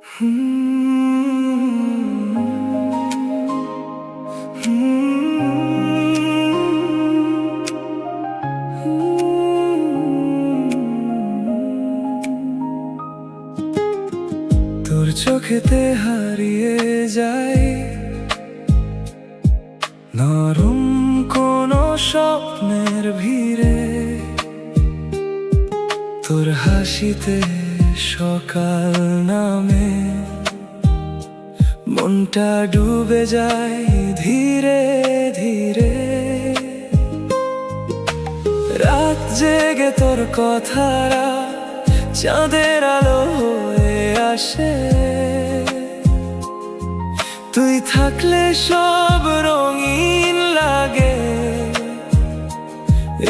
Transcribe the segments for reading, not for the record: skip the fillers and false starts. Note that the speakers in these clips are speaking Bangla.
তোর চোখেতে হারিয়ে যায় নরম কোনো স্বপ্নের ভিড়ে, তোর হাসিতে সকাল নামে, মনটা ডুবে যায় ধীরে ধীরে। রাত জেগে তোর কথারা চাঁদের আলো হয়ে আসে, তুই থাকলে সব রঙিন লাগে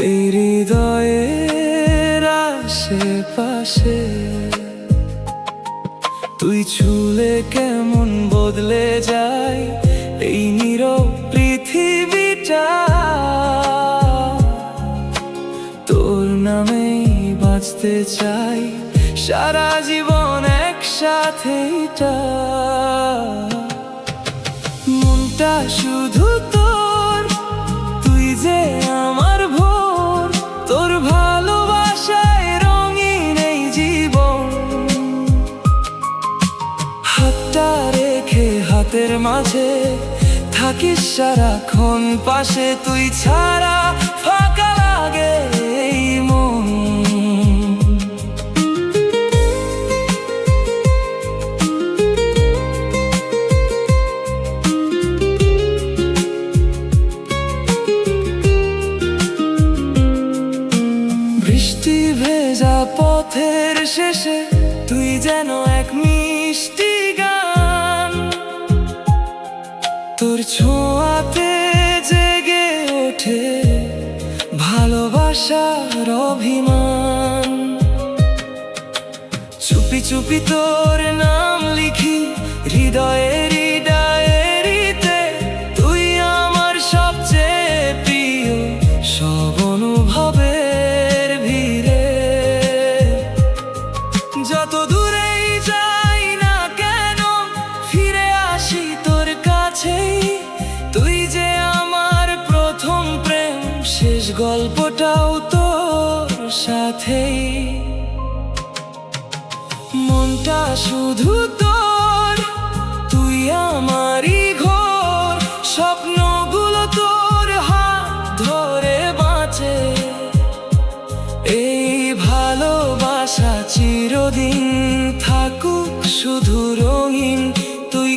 এই হৃদয়ের আশেপাশে। তুই ছুলে কেমন বদলে যায় এই নীরব পৃথিবীটা, তোর নামেই বাঁচতে চাই সারা জীবন একসাথে। মনটা শুধু তোর, তুই যে আমার ভোর, তোর ভালোবাসায় রঙিন এই জীবন। হাতটা রেখে হাতের মাঝে থাকিস সারাক্ষণ পাশে, তুই ছাড়া ফাঁকা লাগে এই মন। বৃষ্টি ভেজা পথের শেষে তুই যেন এক মিষ্টি গান, তোর ছোঁয়াতে জেগে ওঠে ভালোবাসার অভিমান। চুপি চুপি তোর নাম লিখি হৃদয়ের ডায়েরিতে, তুই আমার সবচেয়ে প্রিয় সব অনুভবের ভিড়ে। যত দূরেই যাই না কেন ফিরে আসি তোর কাছেই, তুই যে আমার প্রথম প্রেম, শেষ গল্পটাও তোর সাথেই। মনটা শুধু তোর, তুই আমারই ঘোর, স্বপ্নগুলো তোর হাত ধরে বাঁচে। এই ভালোবাসা চিরদিন থাকুক শুধু রঙিন, তুই